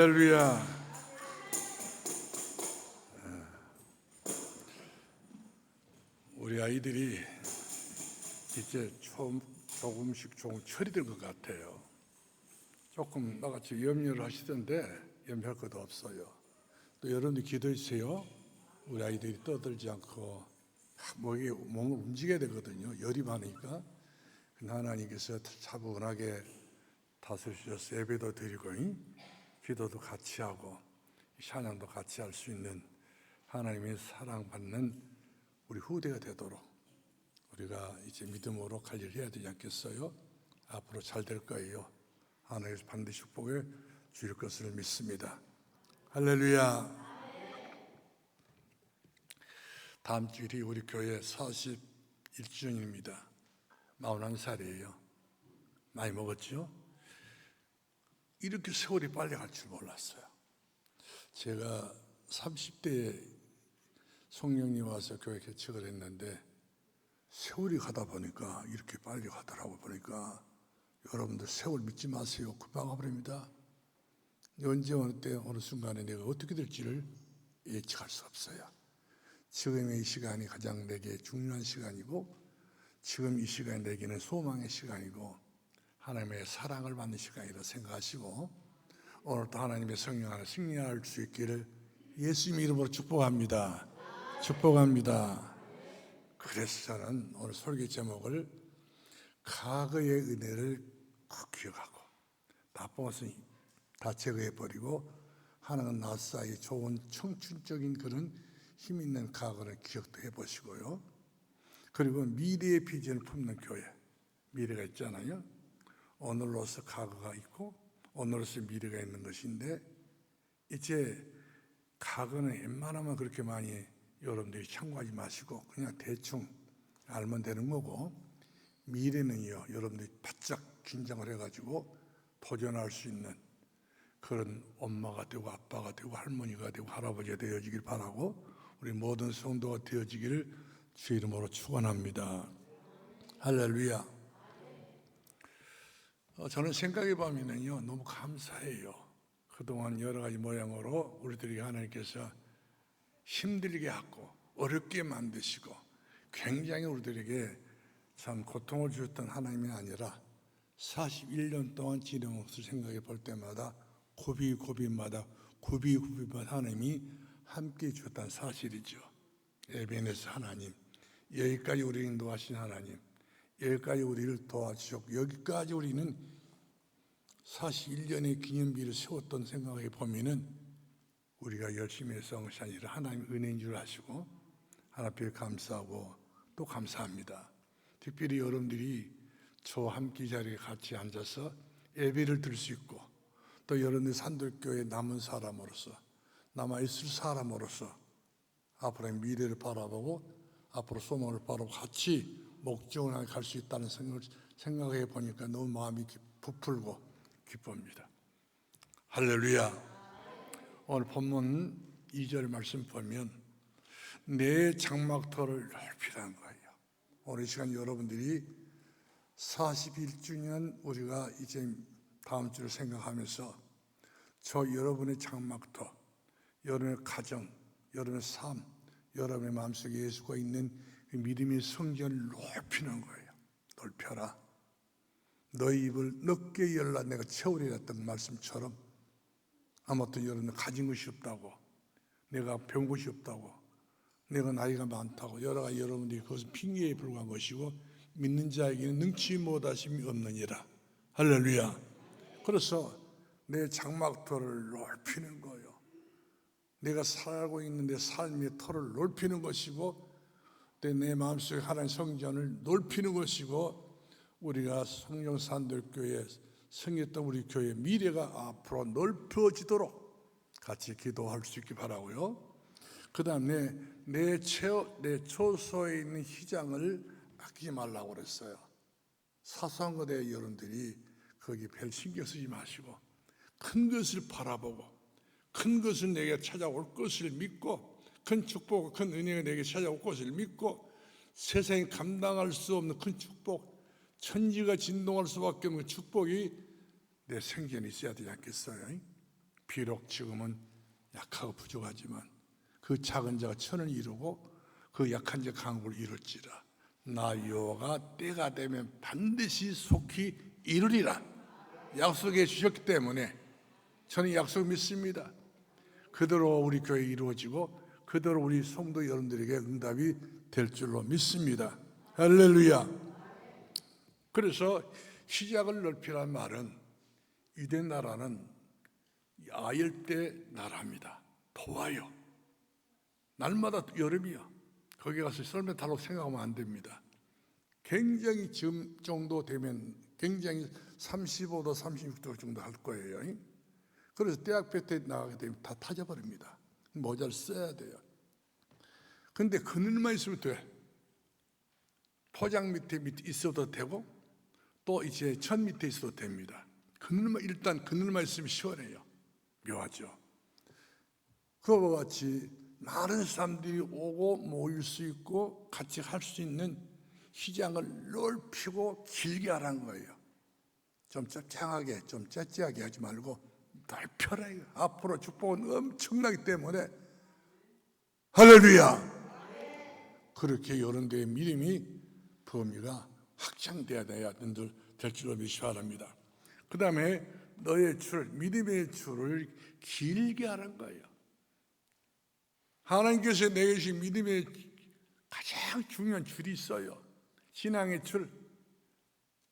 할렐루야. 우리 아이들이 이제 조금씩 철이 든 것 같아요. 조금 나같이 염려를 하시던데 염려할 것도 없어요. 또 여러분들 기도해 주세요. 우리 아이들이 떠들지 않고 몸을 움직여야 되거든요. 열이 많으니까. 하나님께서 차분하게 다스리셔서 예배도 드리고 기도도 같이 하고 찬양도 같이 할 수 있는 하나님의 사랑받는 우리 후대가 되도록 우리가 이제 믿음으로 관리를 해야 되지 않겠어요? 앞으로 잘 될 거예요. 하나님께서 반드시 축복해 주실 것을 믿습니다. 할렐루야. 다음 주일이 우리 교회 41주년입니다. 41살이에요. 많이 먹었죠? 이렇게 세월이 빨리 갈 줄 몰랐어요. 제가 30대에 성령님 와서 교회 개척을 했는데 세월이 가다 보니까 이렇게 빨리 가더라고. 보니까 여러분들 세월 믿지 마세요. 금방 가버립니다. 언제 어느 때 어느 순간에 내가 어떻게 될지를 예측할 수 없어요. 지금의 이 시간이 가장 내게 중요한 시간이고 지금 이 시간이 내게는 소망의 시간이고 하나님의 사랑을 받는 시간이라 생각하시고 오늘도 하나님의 성령 안에 승리할 수 있기를 예수님 이름으로 축복합니다. 축복합니다. 그래서 저는 오늘 설교 제목을 과거의 은혜를 꼭 기억하고 나쁜 것은 다 제거해버리고 하나님과 나 사이 좋은 청춘적인 그런 힘 있는 과거를 기억도 해보시고요. 그리고 미래의 비전을 품는 교회, 미래가 있잖아요. 오늘로서 과거가 있고 오늘로서 미래가 있는 것인데 이제 과거는 웬만하면 그렇게 많이 여러분들이 참고하지 마시고 그냥 대충 알면 되는 거고 미래는요 여러분들이 바짝 긴장을 해가지고 도전할 수 있는 그런 엄마가 되고 아빠가 되고 할머니가 되고 할아버지가 되어지길 바라고 우리 모든 성도가 되어지기를 주 이름으로 축원합니다. 할렐루야. 저는 생각해 보면요 너무 감사해요. 그동안 여러 가지 모양으로 우리들이 하나님께서 힘들게 하고 어렵게 만드시고 굉장히 우리들에게 참 고통을 주셨던 하나님이 아니라 41년 동안 지내온 것을 생각해 볼 때마다 고비고비마다 하나님이 함께 주셨다는 사실이죠. 에베네스 하나님, 여기까지 우리를 인도하신 하나님, 여기까지 우리를 도와주셨고 여기까지 우리는 41년의 기념비를 세웠던 생각해 보면은 우리가 열심히 해서 한 것이 아니라 하나님 은혜인 줄 아시고 하나님께 감사하고 또 감사합니다. 특별히 여러분들이 저 함께 자리에 같이 앉아서 예배를 드릴 수 있고 또 여러분들 산들교회 남은 사람으로서 남아있을 사람으로서 앞으로의 미래를 바라보고 앞으로 소망을 바라보고 같이 목적을 향해 갈 수 있다는 생각해 보니까 너무 마음이 부풀고 기쁩니다. 할렐루야. 오늘 본문 2절 말씀 보면 내 장막터를 넓히라는 거예요. 오늘 이 시간 여러분들이 41주년 우리가 이제 다음 주를 생각하면서 저 여러분의 장막터, 여러분의 가정, 여러분의 삶, 여러분의 마음속에 예수가 있는 그 믿음의 성전을 넓히는 거예요. 넓혀라. 너희 입을 넓게 열라 내가 채우리라 했던 말씀처럼 아무튼 여러분들 가진 것이 없다고 내가 배운 것이 없다고 내가 나이가 많다고 여러 가지 여러분들이 그것은 핑계에 불과한 것이고 믿는 자에게는 능치 못하심이 없느니라. 할렐루야. 그래서 내 장막터를 넓히는 거예요. 내가 살고 있는 내 삶의 터를 넓히는 것이고 내 마음속에 하나님 성전을 넓히는 것이고 우리가 성령산들교회 성했던 우리 교회 미래가 앞으로 넓혀지도록 같이 기도할 수 있기 바라고요. 그 다음에 내 초소에 있는 희장을 아끼지 말라고 그랬어요. 사소한 것에 여러분들이 거기 별 신경 쓰지 마시고 큰 것을 바라보고 큰 것은 내게 찾아올 것을 믿고 큰 축복, 큰 은혜가 내게 찾아올 것을 믿고 세상이 감당할 수 없는 큰 축복, 천지가 진동할 수밖에 없는 축복이 내 생전에 있어야 되지 않겠어요? 비록 지금은 약하고 부족하지만 그 작은 자가 천을 이루고 그 약한 자가 강국을 이룰지라. 나 여호와가 때가 되면 반드시 속히 이루리라 약속해 주셨기 때문에 저는 약속 믿습니다. 그대로 우리 교회 이루어지고 그대로 우리 성도 여러분들에게 응답이 될 줄로 믿습니다. 할렐루야. 그래서 시작을 넓히라는 말은 유대 나라는 아열대 나라입니다. 더워요. 날마다 여름이요. 거기 가서 썰매 타라고 생각하면 안 됩니다. 굉장히 지금 정도 되면 굉장히 35도 36도 정도 할 거예요. 그래서 대학교 때 나가게 되면 다 타져버립니다. 모자를 써야 돼요. 근데 그늘만 있으면 돼. 포장 밑에 있어도 되고 또 이제 천 밑에 있어도 됩니다. 그늘만 일단 그늘만 있으면 시원해요. 묘하죠. 그와 같이 많은 사람들이 오고 모일 수 있고 같이 할 수 있는 시장을 넓히고 길게 하라는 거예요. 좀 짭짤하게 좀 째째하게 하지 말고 넓혀라. 앞으로 축복은 엄청나기 때문에 할렐루야. 그렇게 여러분들의 믿음이 범위가 확장돼야 될 줄로 믿으시 바랍니다. 그 다음에 너의 줄, 믿음의 줄을 길게 하는 거예요. 하나님께서 내게 주신 믿음의 가장 중요한 줄이 있어요. 신앙의 줄.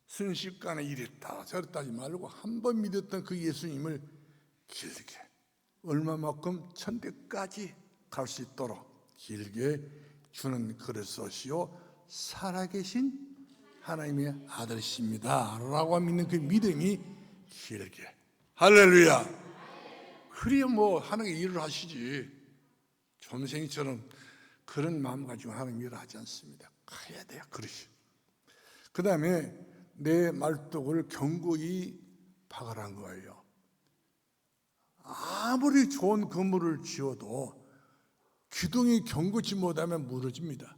순식간에 이랬다 저랬다 하지 말고 한 번 믿었던 그 예수님을 길게 얼마만큼 천대까지 갈 수 있도록 길게 주는 그릇이요 살아계신 하나님의 아들이십니다 라고 믿는 그 믿음이 길게. 할렐루야. 그래야 뭐 하나님의 일을 하시지. 점생이처럼 그런 마음 가지고 하나님 일을 하지 않습니다. 가야 돼요. 그러시. 그 다음에 내 말뚝을 견고히 박으라는 거예요. 아무리 좋은 건물을 지어도 기둥이 견고치 못하면 무너집니다.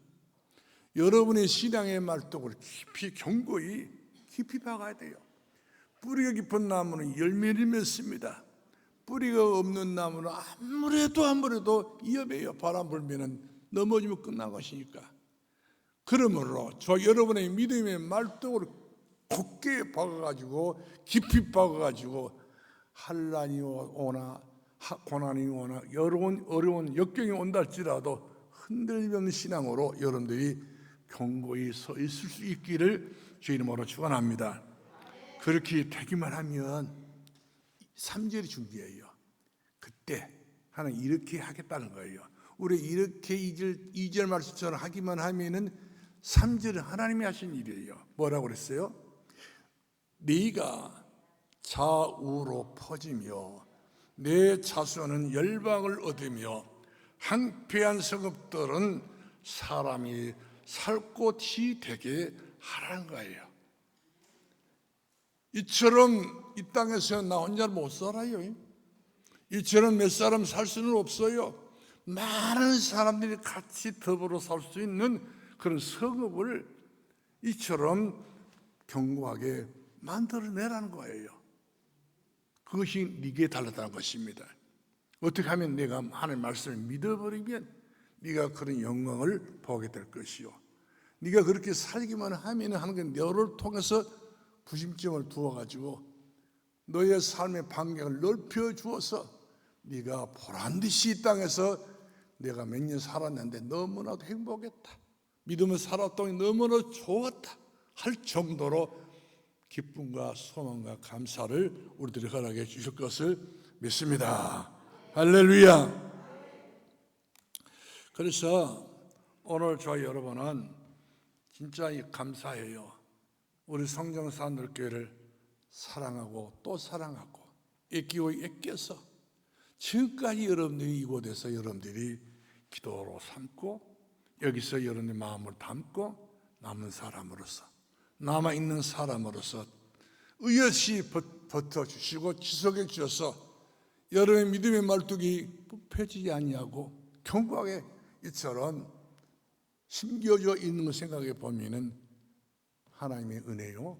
여러분의 신앙의 말뚝을 깊이 견고히 깊이 박아야 돼요. 뿌리가 깊은 나무는 열매를 맺습니다. 뿌리가 없는 나무는 아무래도 위험해요. 바람 불면 넘어지면 끝난 것이니까. 그러므로 저 여러분의 믿음의 말뚝을 굳게 박아가지고 깊이 박아가지고 환난이 오나 고난이 오나 어려운 역경이 온다 할지라도 흔들림 없는 신앙으로 여러분들이 견고히 서 있을 수 있기를 주 이름으로 축원합니다. 그렇게 되기만 하면 3절이 중요해요. 그때 하나님 이렇게 하겠다는 거예요. 우리 이렇게 2절 말씀처럼 하기만 하면은 3절은 하나님이 하신 일이에요. 뭐라고 그랬어요? 네가 좌우로 퍼지며 내 자손은 열방을 얻으며 황폐한 성읍들은 사람이 살 곳이 되게 하라는 거예요. 이처럼 이 땅에서 나 혼자 못 살아요. 이처럼 몇 사람 살 수는 없어요. 많은 사람들이 같이 더불어 살 수 있는 그런 성읍을 이처럼 견고하게 만들어내라는 거예요. 그것이 네게 달렸다는 것입니다. 어떻게 하면 내가 하나님의 말씀을 믿어버리면 네가 그런 영광을 보게 될 것이요. 네가 그렇게 살기만 하면 하는 게 너를 통해서 부심점을 두어가지고 너의 삶의 반경을 넓혀 주어서 네가 보란듯이 이 땅에서 내가 몇 년 살았는데 너무나도 행복했다, 믿음을 살았더니 너무나 좋았다 할 정도로 기쁨과 소망과 감사를 우리들이 허락해 주실 것을 믿습니다. 할렐루야. 그래서 오늘 저희 여러분은 진짜 감사해요. 우리 성정사늘교회를 사랑하고 또 사랑하고 애끼고 애껴서 지금까지 여러분들이 이곳에서 여러분들이 기도로 삼고 여기서 여러분의 마음을 담고 남은 사람으로서 남아있는 사람으로서 의젓이 버텨주시고 지속해 주셔서 여러분의 믿음의 말뚝이 펴지지 아니하고 견고하게 이처럼 심겨져 있는 걸 생각해 보면은 하나님의 은혜요,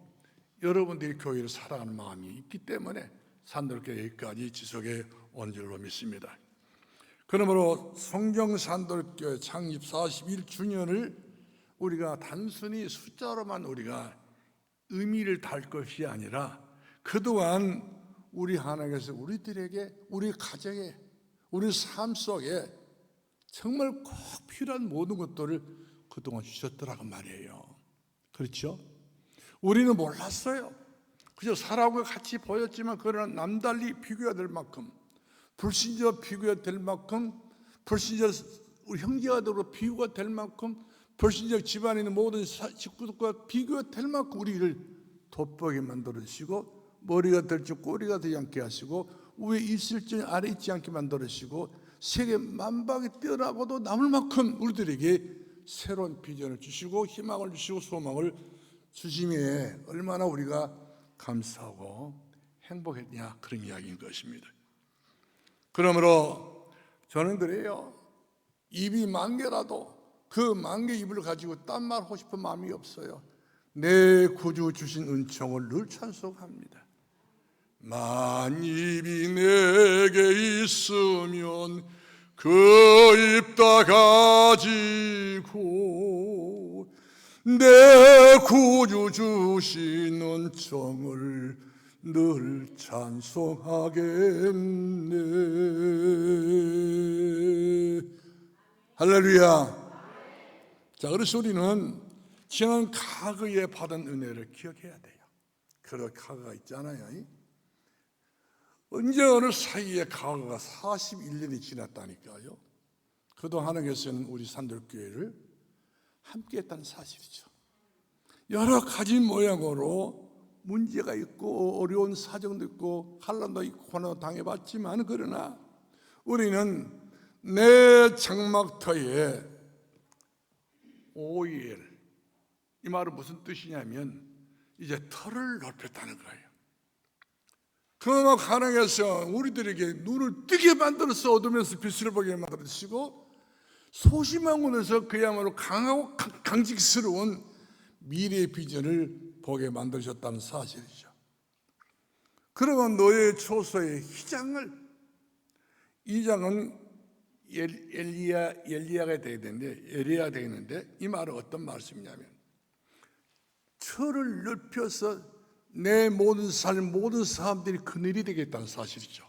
여러분들이 교회를 사랑하는 마음이 있기 때문에 산돌교회 여기까지 지속해 온 줄로 믿습니다. 그러므로 성정산돌교회 창립 41주년을 우리가 단순히 숫자로만 우리가 의미를 달 것이 아니라 그동안 우리 하나님께서 우리들에게, 우리 가정에, 우리 삶 속에 정말 꼭 필요한 모든 것들을 그동안 주셨더라고 말이에요. 그렇죠? 우리는 몰랐어요. 그저 사람과 같이 보였지만 그러나 남달리 비교가 될 만큼, 불신자 비교가 될 만큼, 불신자 우리 형제와도 비교가 될 만큼, 불신자 집안에 있는 모든 식구들과 비교가 될 만큼 우리를 돋보게 만들어주시고, 머리가 될지 꼬리가 되지 않게 하시고, 위에 있을지 아래 있지 않게 만들어주시고, 세계 만방이 뛰어나고도 남을 만큼 우리들에게 새로운 비전을 주시고 희망을 주시고 소망을 주심에 얼마나 우리가 감사하고 행복했냐, 그런 이야기인 것입니다. 그러므로 저는 그래요. 입이 만 개라도 그 만 개 입을 가지고 딴 말 하고 싶은 마음이 없어요. 내 구주 주신 은총을 늘 찬송합니다. 만입이 내게 있으면 그 입 다 가지고 내 구주 주신 은총을 늘 찬송하겠네. 할렐루야. 자, 그래서 우리는 지난 과거에 받은 은혜를 기억해야 돼요. 그런 과거가 있잖아요. 언제 어느 사이에 과거가 41년이 지났다니까요. 그동안 하나님께서는 우리 산돌교회를 함께했다는 사실이죠. 여러 가지 모양으로 문제가 있고 어려운 사정도 있고 환난도 있고 고난도 당해봤지만, 그러나 우리는 내 장막터에 오일, 이 말은 무슨 뜻이냐면 이제 털을 넓혔다는 거예요. 그러나 하나님께서 우리들에게 눈을 뜨게 만들어서 어둠에서 빛을 보게 만들어주시고, 소심한 곳에서 그야말로 강하고 강직스러운 미래의 비전을 보게 만드셨다는 사실이죠. 그러면 너의 초소의 희장을, 이 장은 엘리야가 되겠는데, 이 말은 어떤 말씀이냐면 철을 넓혀서 내 모든 삶, 모든 사람들이 그늘이 되겠다는 사실이죠.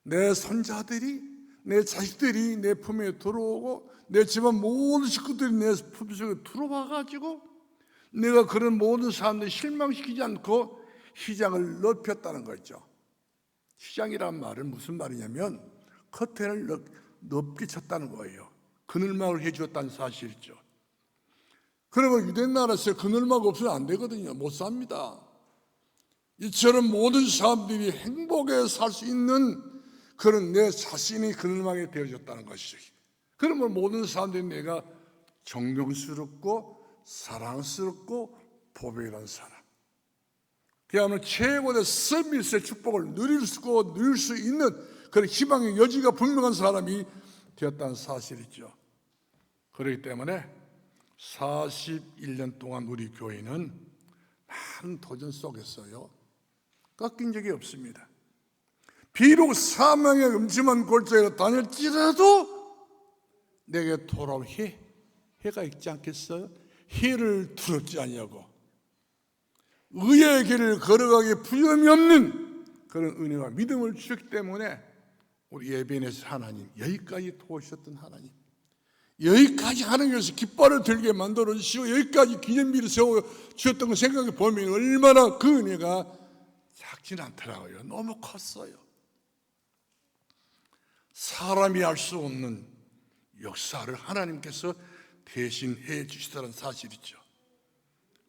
내 손자들이, 내 자식들이 내 품에 들어오고 내 집안 모든 식구들이 내 품속에 들어와가지고 내가 그런 모든 사람들을 실망시키지 않고 희장을 넓혔다는 거죠. 희장이란 말은 무슨 말이냐면 커튼을 넓게 쳤다는 거예요. 그늘막을 해주었다는 사실이죠. 그러면 유대 나라에서 그늘막 없으면 안 되거든요. 못 삽니다. 이처럼 모든 사람들이 행복에 살 수 있는 그런 내 자신이 그늘막이 되어졌다는 것이죠. 그러면 모든 사람들이 내가 존경스럽고 사랑스럽고 보배란 사람, 그야말로 최고의 서비스의 축복을 누릴 수 있는 그런 희망의 여지가 분명한 사람이 되었다는 사실이죠. 그렇기 때문에 41년 동안 우리 교회는 많은 도전 속에서요 꺾인 적이 없습니다. 비록 사망의 음침한 골짜기로 다닐지라도 내게 돌아올 해가 있지 않겠어요? 해를 두렵지 아니하고 의의 길을 걸어가기에 부여함이 없는 그런 은혜와 믿음을 주셨기 때문에 우리 예배에서 하나님, 여기까지 도우셨던 하나님, 여기까지 하나님께서 깃발을 들게 만들어 주시고 여기까지 기념비를 세워 주셨던 걸 생각해 보면 얼마나 그 은혜가 작진 않더라고요. 너무 컸어요. 사람이 알 수 없는 역사를 하나님께서 대신 해 주시다는 사실이죠.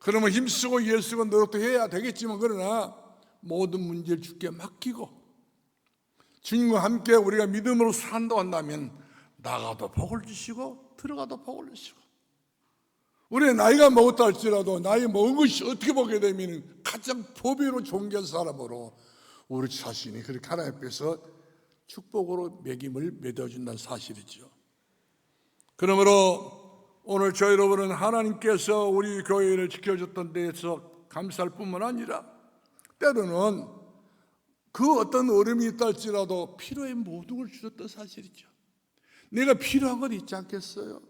그러면 힘쓰고 애쓰고 노력도 해야 되겠지만, 그러나 모든 문제를 주께 맡기고 주님과 함께 우리가 믿음으로 산다고 한다면 나가도 복을 주시고 들어가도 복을 주시고, 우리의 나이가 먹었다 할지라도 나이 먹은 것이 어떻게 보게 되면 가장 보배로 존귀한 사람으로 우리 자신이 그렇게 하나님 앞에서 축복으로 매김을 맺어준다는 사실이죠. 그러므로 오늘 저 여러분은 하나님께서 우리 교회를 지켜줬던 데에서 감사할 뿐만 아니라 때로는 그 어떤 어려움이 있다 할지라도 필요의 모든 걸 주셨던 사실이죠. 내가 필요한 건 있지 않겠어요?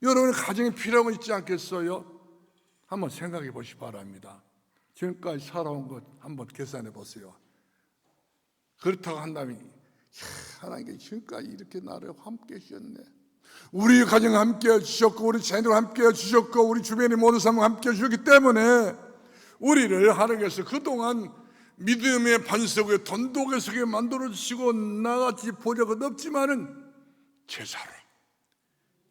여러분의 가정에 필요한 건 있지 않겠어요? 한번 생각해 보시기 바랍니다. 지금까지 살아온 것 한번 계산해 보세요. 그렇다고 한다면 하나님께 지금까지 이렇게 나를 함께 해주셨네. 우리 가정 함께 해주셨고 우리 자녀들 함께 해주셨고 우리 주변의 모든 사람 함께 해주셨기 때문에 우리를 하나님께서 그동안 믿음의 반석에 돈독의 석에 만들어주시고 나같이 보력은 없지만은 제자로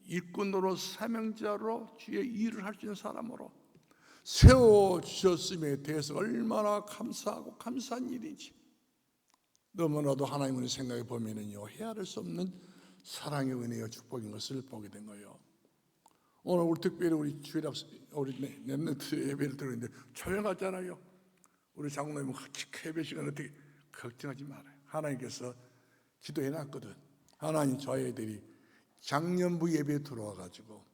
일꾼으로 사명자로 주의 일을 할 수 있는 사람으로 세워주셨음에 대해서 얼마나 감사하고 감사한 일인지 너무나도 하나님을 생각해 보면은요 헤아릴 수 없는 사랑의 은혜와 축복인 것을 보게 된 거예요. 오늘 우리 특별히 우리 주일학 우리 랩런트 예배를 드리는데 조용하잖아요. 우리 장로님은 예배 시간 어떻게 걱정하지 말아요. 하나님께서 기도해 놨거든. 하나님 저 아이들이 작년부 예배에 들어와가지고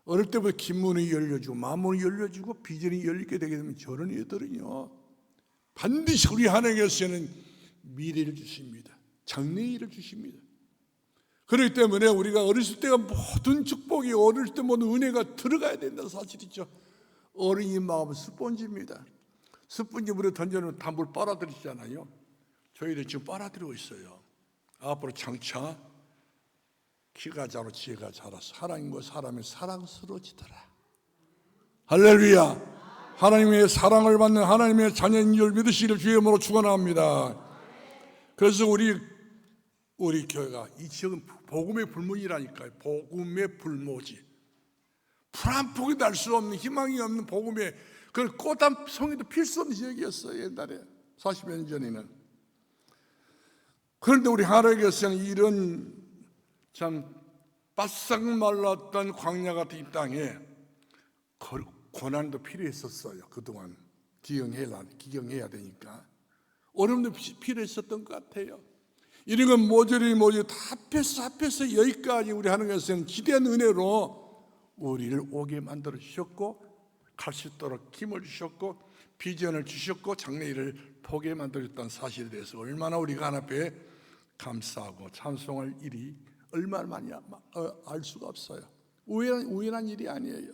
어릴 때부터 김문이 열려주고 마음문이 열려주고 비전이 열리게 되게 되면 저런 애들은요 반드시 우리 하나님께서는 미래를 주십니다. 장래일을 주십니다. 그렇기 때문에 우리가 어렸을 때가 모든 축복이 어릴 때 모든 은혜가 들어가야 된다는 사실이죠. 어린이 마음은 스펀지입니다. 스펀지 물에 던져놓으면 다 물 빨아들이잖아요. 저희들 지금 빨아들이고 있어요. 앞으로 장차 키가 자라 지혜가 자라서 하나님과 사람의 사랑스러워지더라. 할렐루야. 하나님의 사랑을 받는 하나님의 자녀인 줄 믿으시기를 주의 이름으로 축원합니다. 그래서 우리 교회가 이 지역은 복음의 불문이라니까요. 복음의 불모지. 풀 한 폭이 날 수 없는 희망이 없는 복음의 그 꽃 한 송이도 필 수 없는 지역이었어요. 옛날에 40여 년 전에는. 그런데 우리 하나님께서는 이런 참 바싹 말랐던 광야 같은 이 땅에 고난도 필요했었어요. 그동안 기경해야 되니까 어려움도 필요했었던 것 같아요. 이런 건 모조리 다 합해서 여기까지 우리 하나님께서는 기대한 은혜로 우리를 오게 만들어 주셨고 갈 수 있도록 힘을 주셨고 비전을 주셨고 장래일을 보게 만들었다는 사실에 대해서 얼마나 우리가 하나님 앞에 감사하고 찬송할 일이 얼마나 많이 알 수가 없어요. 우연한 일이 아니에요.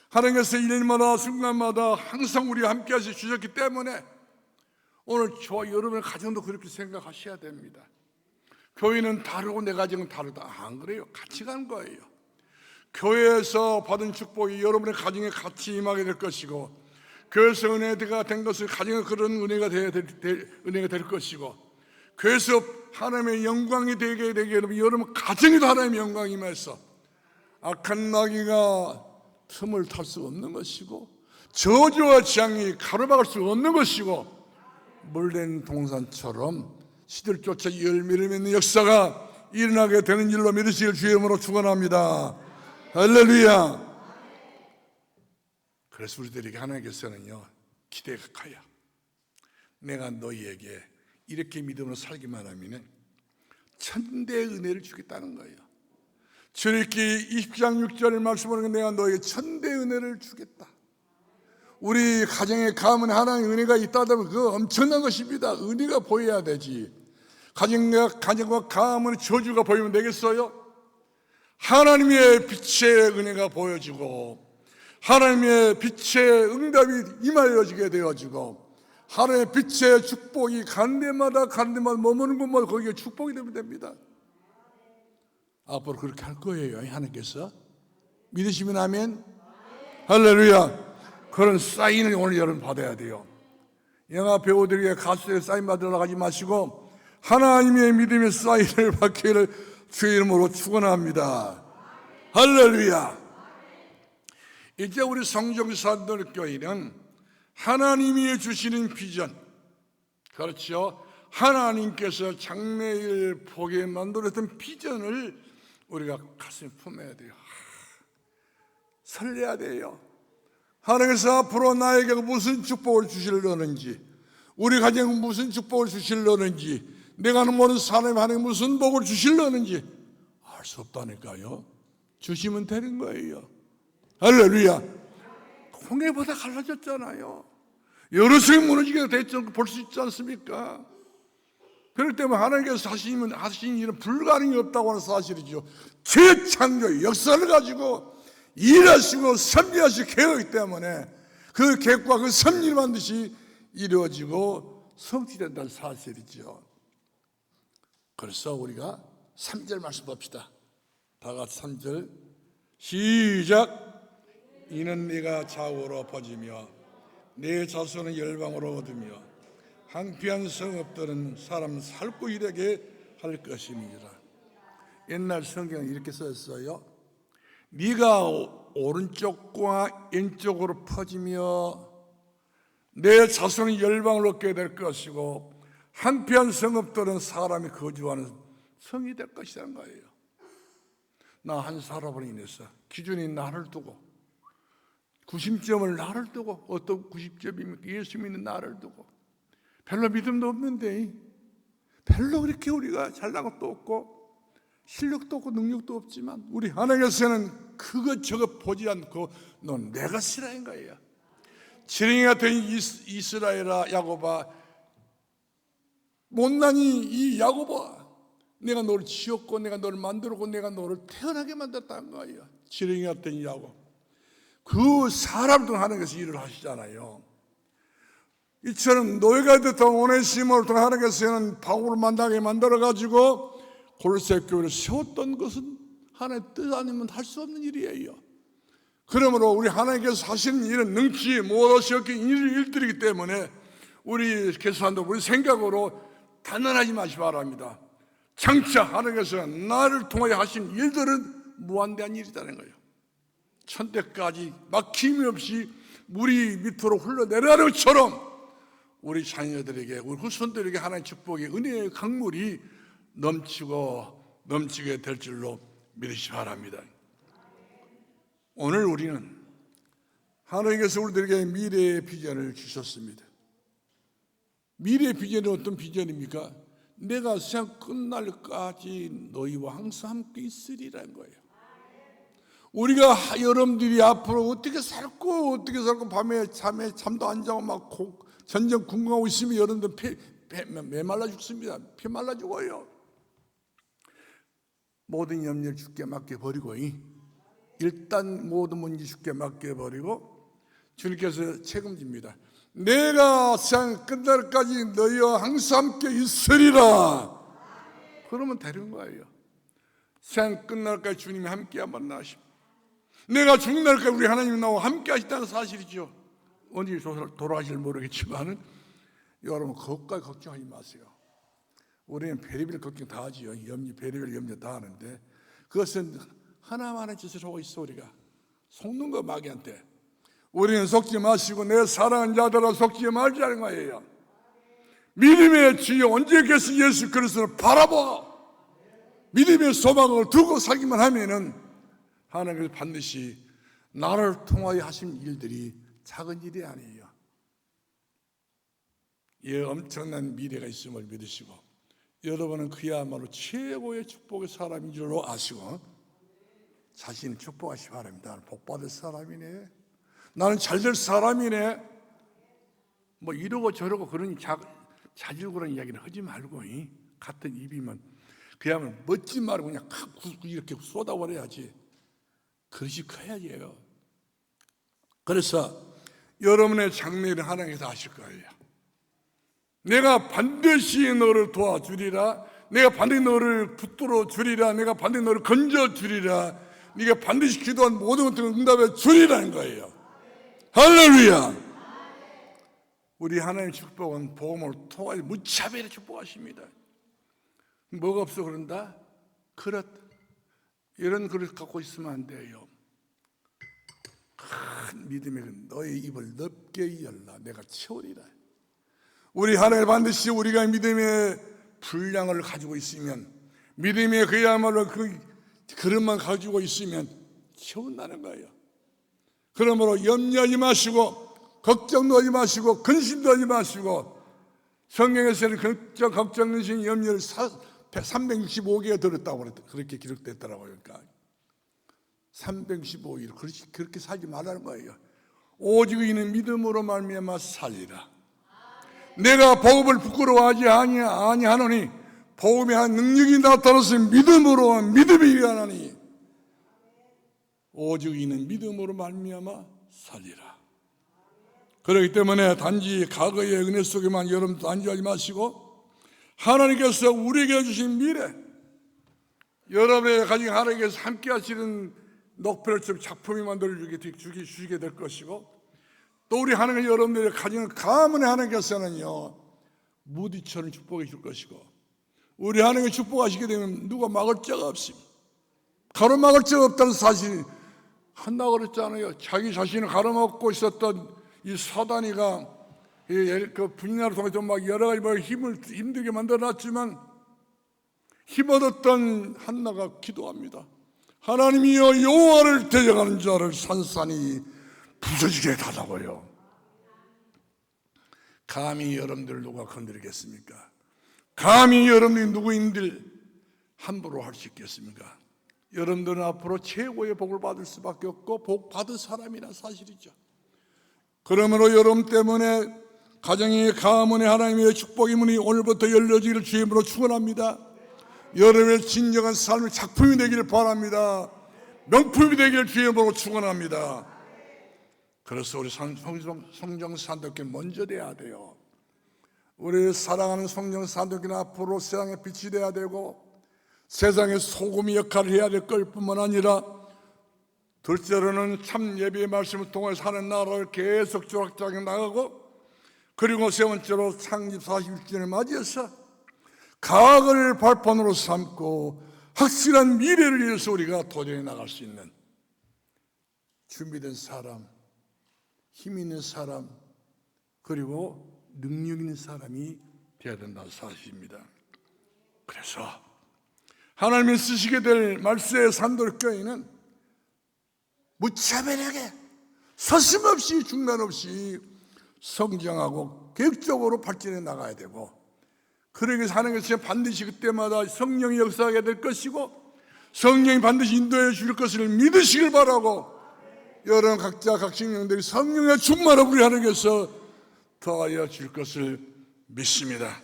하나님께서 일마다 순간마다 항상 우리와 함께 하셔 주셨기 때문에 오늘 저와 여러분의 가정도 그렇게 생각하셔야 됩니다. 교회는 다르고 내 가정은 다르다. 안 그래요. 같이 가는 거예요. 교회에서 받은 축복이 여러분의 가정에 같이 임하게 될 것이고 교회에서 은혜가 된 것을 가정에 그런 은혜가 될 것이고 교회에서 하나님의 영광이 되게 되면 여러분 가정에도 하나님의 영광이 임해서 악한 마귀가 틈을 탈 수 없는 것이고 저주와 재앙이 가로막을 수 없는 것이고 물된 동산처럼 시들 쫓아 열매를 맺는 역사가 일어나게 되는 일로 믿으시길 주의 이름으로 축원합니다. 할렐루야. 그래서 우리들에게 하나님께서는요 기대가 커요. 내가 너희에게 이렇게 믿음으로 살기만 하면 천대의 은혜를 주겠다는 거예요. 출애굽기 20장 6절 말씀으로 내가 너희에게 천대의 은혜를 주겠다. 우리 가정에 가면 하나님의 은혜가 있다 하면 그거 엄청난 것입니다. 은혜가 보여야 되지. 가정과 가면 저주가 보이면 되겠어요? 하나님의 빛의 은혜가 보여지고 하나님의 빛의 응답이 임하여지게 되어지고 하나님의 빛의 축복이 가는 데마다 머무는 곳마다 거기에 축복이 되면 됩니다. 앞으로 그렇게 할 거예요. 하나님께서 믿으시면 아멘. 할렐루야. 그런 사인을 오늘 여러분 받아야 돼요. 영화 배우들에게 가수의 사인 받으러 가지 마시고 하나님의 믿음의 사인을 받기를 주의 이름으로 축원합니다. 할렐루야. 이제 우리 성정사들 교회는 하나님이 주시는 비전, 그렇죠? 하나님께서 장래일 보게 만들었던 비전을 우리가 가슴에 품어야 돼요. 설레야 돼요. 하나님께서 앞으로 나에게 무슨 축복을 주시려는지, 우리 가정에 무슨 축복을 주시려는지, 내가 아는 모든 사람이 하나님 무슨 복을 주시려는지 알 수 없다니까요. 주시면 되는 거예요. 할렐루야. 홍해보다 갈라졌잖아요. 여러성이 무너지게 됐죠. 볼 수 있지 않습니까? 그렇기 때문에 하나님께서 하신 일은 불가능이 없다고 하는 사실이죠. 재창조 역사를 가지고 일하시고 섭리하시고 계획이기 때문에 그 계획과 그 섭리를 반드시 이루어지고 성취된다는 사실이죠. 그래서 우리가 3절 말씀 봅시다. 다 같이 3절 시작. 이는 네가 좌우로 퍼지며 내 자손은 열방으로 얻으며 황폐한 성읍들은 사람 살고 일하게 할 것임이니라. 옛날 성경은 이렇게 써있어요. 네가 오른쪽과 왼쪽으로 퍼지며 내 자손은 열방을 얻게 될 것이고 황폐한 성읍들은 사람이 거주하는 성이 될 것이라는 거예요. 나 한 사람으로 인해서 기준이 나를 두고 구심점을 나를 두고 어떤 구심점입니까? 예수 믿는 나를 두고 별로 믿음도 없는데 별로 그렇게 우리가 잘난 것도 없고 실력도 없고 능력도 없지만 우리 하나님께서는 그것 저것 보지 않고 넌 내가 쓰라는 거예요. 지렁이 같은 이스라엘아 야곱아 못난이 이 야곱아 내가 너를 지었고 내가 너를 만들었고 내가 너를 태어나게 만들었다는 거예요. 지렁이 같은 야곱 그 사람도 하나님께서 일을 하시잖아요. 이처럼 노예가 됐던 오네시모를 통해 하나님께서는 바울을 만나게 만들어가지고 골로새 교회를 세웠던 것은 하나님의 뜻 아니면 할 수 없는 일이에요. 그러므로 우리 하나님께서 하시는 일은 능치 못할 없긴 일들이기 때문에 우리 개수한도 우리 생각으로 단언하지 마시기 바랍니다. 장차 하나님께서 나를 통하여 하신 일들은 무한대한 일이라는 거예요. 천대까지 막힘이 없이 물이 밑으로 흘러내려가는 것처럼 우리 자녀들에게 우리 후손들에게 하나님의 축복의 은혜의 강물이 넘치게 될 줄로 믿으시기 바랍니다. 오늘 우리는 하나님께서 우리들에게 미래의 비전을 주셨습니다. 미래의 비전이 어떤 비전입니까? 내가 세상 끝날까지 너희와 항상 함께 있으리라는 거예요. 우리가 여러분들이 앞으로 어떻게 살고 밤에 잠도 안 자고 막 전전 궁금하고 있으면 여러분들 메말라 죽습니다. 피 말라 죽어요. 모든 염려를 주께 맡겨버리고 일단 모든 문제 주께 맡겨버리고 주님께서 책임집니다. 내가 세상 끝날까지 너희와 항상 함께 있으리라. 그러면 되는 거예요. 세상 끝날까지 주님이 함께 한번 나십니다. 내가 죽는 날까지 우리 하나님이 나와 함께 하시다는 사실이죠. 언제 돌아가실지 모르겠지만 여러분 그것까지 걱정하지 마세요. 우리는 별의별 걱정 다 하지요. 별의별 염려 다 하는데 그것은 하나만의 짓을 하고 있어. 우리가 속는 거 마귀한테. 우리는 속지 마시고 내 사랑하는 자들아 속지 말자는 거예요. 믿음의 주여 언제 계신 예수 그리스도를 바라봐 믿음의 소망을 두고 살기만 하면은 하나님께서 반드시 나를 통하여 하신 일들이 작은 일이 아니에요. 예, 엄청난 미래가 있음을 믿으시고 여러분은 그야말로 최고의 축복의 사람인 줄로 아시고 자신을 축복하시기 바랍니다. 나는 복받을 사람이네. 나는 잘될 사람이네. 뭐 이러고 저러고 그런 자질 그런 이야기는 하지 말고 같은 입이면 그야말로 멋진 말을 그냥 이렇게 쏟아버려야지. 그릇이 커야지요. 그래서 여러분의 장래를 하나님께서 아실 거예요. 내가 반드시 너를 도와주리라. 내가 반드시 너를 붙들어 주리라. 내가 반드시 너를 건져 주리라. 네가 반드시 기도한 모든 것들을 응답해 주리라는 거예요. 할렐루야. 우리 하나님의 축복은 복음을 통하여 무차별히 축복하십니다. 뭐가 없어 그런다? 그릇. 이런 그릇 갖고 있으면 안 돼요. 큰 믿음의 너의 입을 넓게 열라. 내가 채우리라. 우리 하나님 반드시 우리가 믿음의 분량을 가지고 있으면 믿음의 그야말로 그 그릇만 가지고 있으면 채운다는 거예요. 그러므로 염려하지 마시고 걱정도 하지 마시고 근심도 하지 마시고 성경에서는 걱정, 근심, 염려를 365개가 들었다고 그렇게 기록됐더라고요. 그러니까 365일 그렇게 살지 말라는 거예요. 오직 이는 믿음으로 말미암아 살리라. 내가 복음을 부끄러워하지 아니하노니 복음의 한 능력이 나타나서 믿음으로 믿음이 일어나니 오직 이는 믿음으로 말미암아 살리라. 그렇기 때문에 단지 과거의 은혜 속에만 여러분도 안주하지 마시고 하나님께서 우리에게 주신 미래, 여러분의 가진 하나님께서 함께 하시는 녹별 작품이 만들어주시게 될 것이고, 또 우리 하나님 여러분들이 가진 가문의 하나님께서는요 무디처럼 축복해 줄 것이고, 우리 하나님이 축복하시게 되면 누가 막을 자가 없습니다. 가로막을 자가 없다는 사실이 한다고 그랬잖아요. 자기 자신을 가로막고 있었던 이 사단이가 그 분야를 통해서 막 여러 가지 힘들게 만들어놨지만 힘 얻었던 한나가 기도합니다. 하나님이여 여호와를 대적하는 자를 산산이 부서지게 달라고요. 감히 여러분들 누가 건드리겠습니까? 감히 여러분들이 누구인들 함부로 할 수 있겠습니까? 여러분들은 앞으로 최고의 복을 받을 수밖에 없고 복 받을 사람이란 사실이죠. 그러므로 여러분 때문에 가정의 가문의 하나님의 축복의 문이 오늘부터 열려지기를 주임으로 축원합니다. 여러분의 진정한 삶의 작품이 되기를 바랍니다. 명품이 되기를 주임으로 축원합니다. 그래서 우리 성령 산독교 먼저 돼야 돼요. 우리 사랑하는 성령 산독교는 앞으로 세상의 빛이 돼야 되고 세상의 소금의 역할을 해야 될 걸 뿐만 아니라 둘째로는 참 예배의 말씀을 통해서 하는 나라를 계속 조락조락 나가고, 그리고 세 번째로 창립 41주년을 맞이해서 과거를 발판으로 삼고 확실한 미래를 위해서 우리가 도전해 나갈 수 있는 준비된 사람, 힘 있는 사람, 그리고 능력 있는 사람이 되어야 된다는 사실입니다. 그래서 하나님이 쓰시게 될 말세의 산돌교회는 무차별하게 서슴없이 중단 없이 성장하고 계획적으로 발전해 나가야 되고, 그러기 위해서 하나님께서 반드시 그때마다 성령이 역사하게 될 것이고 성령이 반드시 인도해 줄 것을 믿으시길 바라고, 여러분 각자 각 신령들이 성령의 충만을 우리 하나님께서 더하여 줄 것을 믿습니다.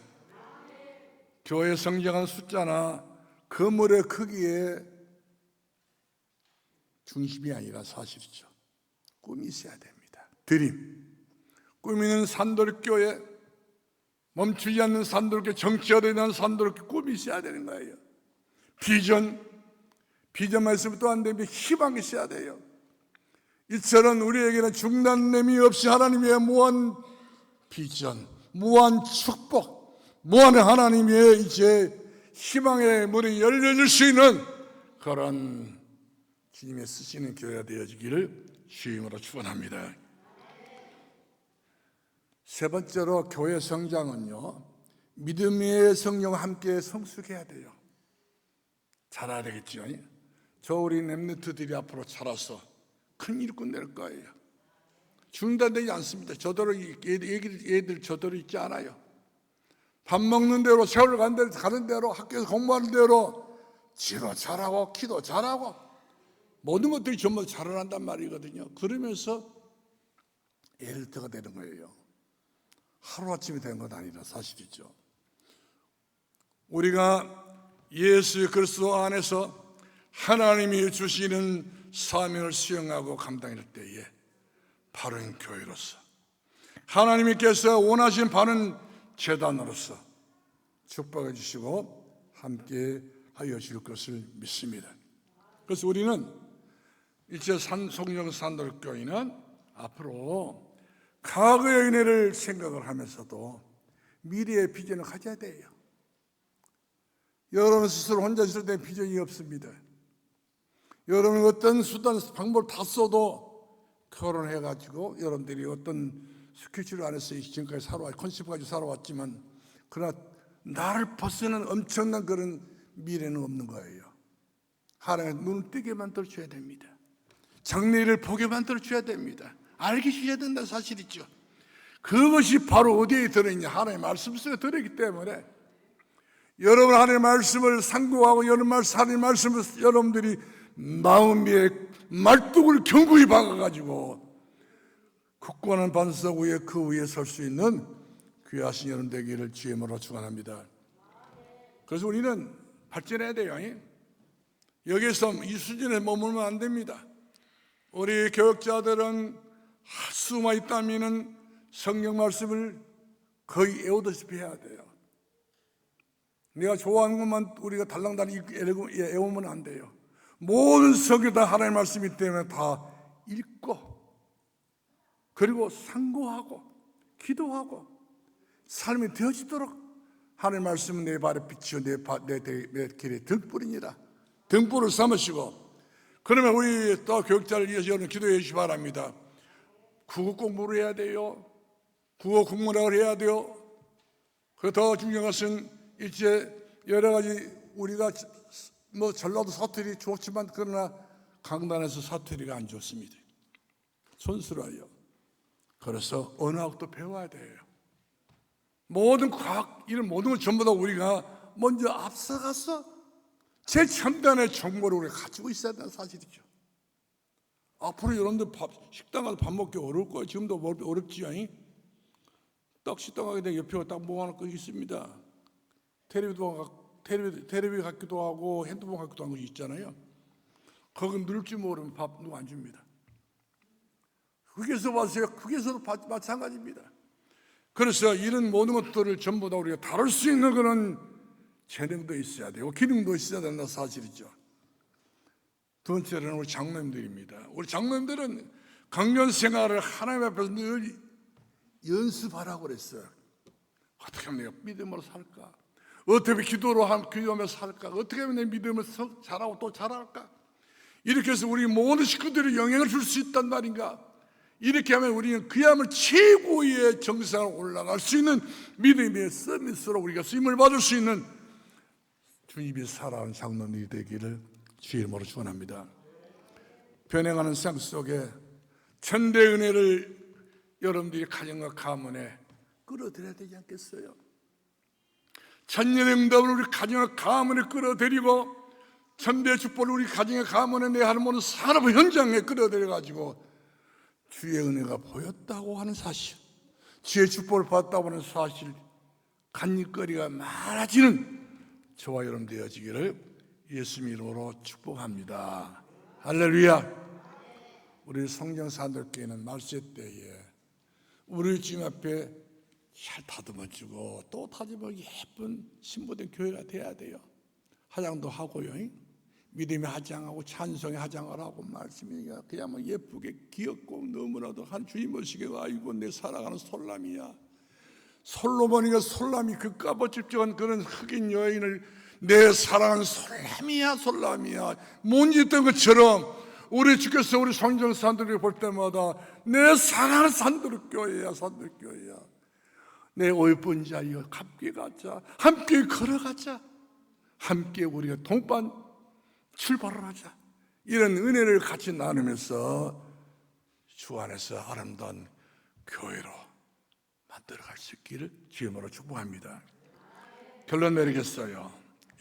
교회 성장한 숫자나 건물의 크기에 중심이 아니라 사실이죠. 꿈이 있어야 됩니다. 드림, 꿈이는 산돌교회, 멈추지 않는 산돌교회, 정치화되는 산돌교회 꿈이 있어야 되는 거예요. 비전만 있으면 또 안 되면 희망이 있어야 돼요. 이처럼 우리에게는 중단됨이 없이 하나님의 무한 비전, 무한 축복, 무한 하나님의 이제 희망의 문이 열려질 수 있는 그런 주님의 쓰시는 교회가 되어지기를 주임으로 축원합니다. 세 번째로 교회 성장은요, 믿음의 성령과 함께 성숙해야 돼요. 자라야 되겠죠. 저 우리 렘넌트들이 앞으로 자라서 큰 일꾼 될 거예요. 중단되지 않습니다. 저대로 애들 저대로 있지 않아요. 밥 먹는 대로, 세월 가는 대로, 학교에서 공부하는 대로 지도 잘하고 기도 잘하고 모든 것들이 전부 자라난단 말이거든요. 그러면서 엘리트가 되는 거예요. 하루아침에 되는 건 아니라 사실이죠. 우리가 예수 그리스도 안에서 하나님이 주시는 사명을 수행하고 감당할 때에 바른 교회로서, 하나님께서 원하신 바른 제단으로서 축복해 주시고 함께 하여 줄 것을 믿습니다. 그래서 우리는 이제 성령 산돌교회는 앞으로 과거의 은혜를 생각을 하면서도 미래의 비전을 가져야 돼요. 여러분 스스로 혼자 있을 때 비전이 없습니다. 여러분 어떤 수단 방법을 다 써도 결혼해가지고 여러분들이 어떤 스케줄 안에서 지금까지 컨셉 가지고 살아왔지만, 그러나 나를 벗어난 엄청난 그런 미래는 없는 거예요. 하나님 눈을 뜨게 만들어줘야 됩니다. 정리를 보게 만들어줘야 됩니다. 알게 해줘야 된다는 사실이죠. 그것이 바로 어디에 들어있냐? 하나님의 말씀 속에 들어있기 때문에 여러분 하나님의 말씀을 상고하고 하나님의 말씀을 여러분들이 마음의 말뚝을 견고히 박아가지고 굳건한 반석 위에 그 위에 설 수 있는 귀하신 여러분 되기를 주의 이름으로 축원합니다. 그래서 우리는 발전해야 돼요. 여기서 이 수준에 머물면 안 됩니다. 우리 교역자들은 수만 있다면 성경 말씀을 거의 애우듯이 해야 돼요. 내가 좋아하는 것만 우리가 달랑달랑 애우면 안 돼요. 모든 성경 다 하나님의 말씀이기 때문에 다 읽고 그리고 상고하고 기도하고 삶이 되어지도록 하나님의 말씀은 내 발에 빛이요 내 길에 등불이니라. 등불을 삼으시고, 그러면 우리 또 교육자를 위해서 여러분 기도해 주시기 바랍니다. 국어 공부를 해야 돼요. 국어 국문학을 해야 돼요. 그 더 중요한 것은 이제 여러 가지 우리가 뭐 전라도 사투리 좋지만 그러나 강단에서 사투리가 안 좋습니다. 촌스러워요. 그래서 언어학도 배워야 돼요. 모든 과학 이런 모든 걸 전부 다 우리가 먼저 앞서가서 제첨단의 정보를 우리가 가지고 있어야 되는 사실이죠. 앞으로 여러분들 식당 가서 밥 먹기 어려울 거예요. 지금도 어렵지요. 딱 식당 가게 되면 옆에 딱 뭐 하나 거 있습니다. 테레비 같기도 하고 핸드폰 같기도 하고 있잖아요. 거기 누를지 모르면 밥 누가 안 줍니다. 흑에서 봤어요. 흑에서도 마찬가지입니다. 그래서 이런 모든 것들을 전부 다 우리가 다룰 수 있는 그런 재능도 있어야 되고 기능도 있어야 된다는 사실이죠. 두 번째로는 우리 장로님들입니다. 우리 장로님들은 강연 생활을 하나님 앞에서 늘 연습하라고 그랬어요. 어떻게 하면 내가 믿음으로 살까? 어떻게 하면 기도하며 살까? 어떻게 하면 내 믿음을 잘하고 또 잘할까? 이렇게 해서 우리 모든 식구들이 영향을 줄 수 있단 말인가? 이렇게 하면 우리는 그야말로 최고의 정상으로 올라갈 수 있는 믿음의 서밋으로 우리가 쓰임을 받을 수 있는 주님이 살아온 장로님이 되기를 주의 이름으로 축원합니다. 변해가는 세상 속에 천대의 은혜를 여러분들이 가정과 가문에 끌어들여야 되지 않겠어요? 천년의 응답을 우리 가정과 가문에 끌어들이고 천대의 축복을 우리 가정과 가문에 내 하는 산업 현장에 끌어들여가지고 주의 은혜가 보였다고 하는 사실, 주의 축복을 받았다고 하는 사실, 간직거리가 많아지는 저와 여러분 되어지기를 예수님 이름으로 축복합니다. 할렐루야. 우리 성경사들께는 말세 때에 우리 주님 앞에 잘 다듬어주고 또 다듬어 예쁜 신부된 교회가 돼야 돼요. 화장도 하고요. 믿음의 화장하고 찬송의 화장을 하고 말씀이 그냥 뭐 예쁘게 귀엽고 너무나도 한 주님 모시게가 아이고 내 사랑하는 솔람이야. 솔로몬이가 솔람이 그 까버집적한 그런 흑인 여인을 내 사랑하는 솔람이야 솔람이야 뭔짓던 것처럼 우리 주께서 우리 성경 산들을 볼 때마다 내 사랑하는 산들교회야 산들교회야 내 어여쁜 자여 함께 가자 함께 걸어가자 함께 우리가 동반 출발을 하자 이런 은혜를 같이 나누면서 주 안에서 아름다운 교회로 만들어갈 수 있기를 주님으로 축복합니다. 결론 내리겠어요.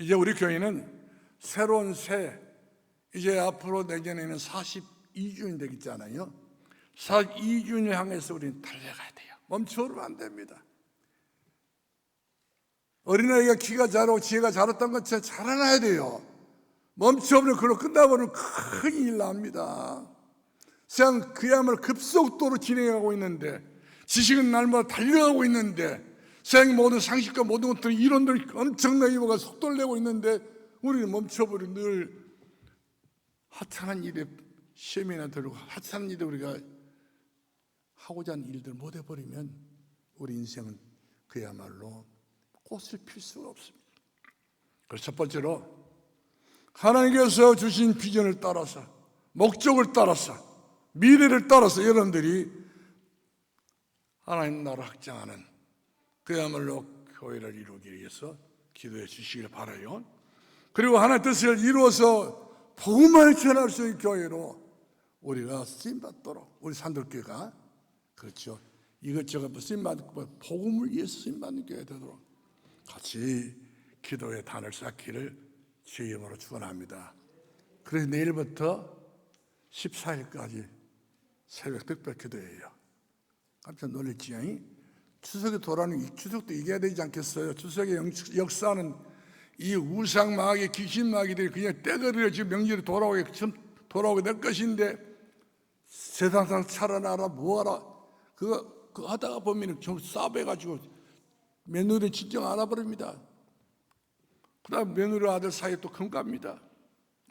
이제 우리 교회는 새로운 이제 앞으로 내년에는 42주년 되겠잖아요. 42주년 향해서 우리는 달려가야 돼요. 멈춰오면 안 됩니다. 어린아이가 키가 자라고 지혜가 자랐던 것처럼 자라나야 돼요. 멈춰버리면 그걸로 끝나버리면 큰일 납니다. 세상 그야말로 급속도로 진행하고 있는데 지식은 날마다 달려가고 있는데 세상의 모든 상식과 모든 것들이 이론들이 엄청나게 뭐가 속도를 내고 있는데 우리는 멈춰버리고 늘 하찮은 일에 시험이나 들고 하찮은 일에 우리가 하고자 하는 일들을 못 해버리면 우리 인생은 그야말로 꽃을 필 수가 없습니다. 그래서 첫 번째로 하나님께서 주신 비전을 따라서 목적을 따라서 미래를 따라서 여러분들이 하나님 나라를 확장하는 그야말로 교회를 이루기 위해서 기도해 주시길 바라요. 그리고 하나님의 뜻을 이루어서 복음을 전할 수 있는 교회로 우리가 쓰임받도록 우리 산들교회가 그렇죠. 이것저것 쓰임받고 복음을 위해서 쓰임받는 교회가 되도록 같이 기도의 단을 쌓기를 주의 이름으로 축원합니다. 그래서 내일부터 14일까지 새벽 특별 기도예요. 깜짝 놀랐지. 추석에 돌아오는 추석도 얘기해야 되지 않겠어요? 추석의 역사는 이 우상마귀, 귀신마귀들이 그냥 떼거리로 지금 명절에 돌아오게 될 것인데 세상상 살아나라 뭐하라 그거 하다가 보면 좀 싸배가지고 며느리 진정 알아버립니다. 그 다음 며느리 아들 사이에 또 큰 갑니다.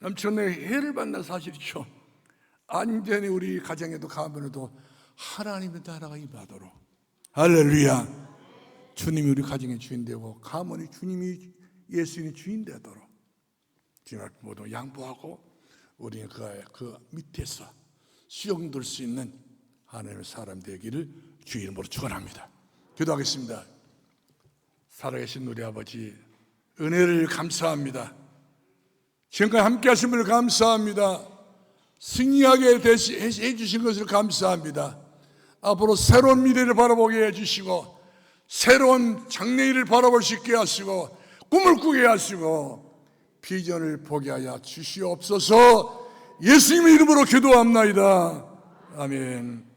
엄청나게 해를 받는 사실이죠. 안전히 우리 가정에도 가면에도 하나님의 나라가 임하도록 할렐루야. 주님이 우리 가정의 주인 되고 가문이 주님이 예수님이 주인 되도록 주님 앞에 모두 양보하고 우리는 그 밑에서 수용될 수 있는 하나님의 사람 되기를 주의 이름으로 축원합니다. 기도하겠습니다. 살아계신 우리 아버지 은혜를 감사합니다. 지금까지 함께 하신 분을 감사합니다. 승리하게 해주신 것을 감사합니다. 앞으로 새로운 미래를 바라보게 해주시고 새로운 장래일을 바라볼 수 있게 하시고 꿈을 꾸게 하시고 비전을 보게 하여 주시옵소서. 예수님의 이름으로 기도합나이다. 아멘.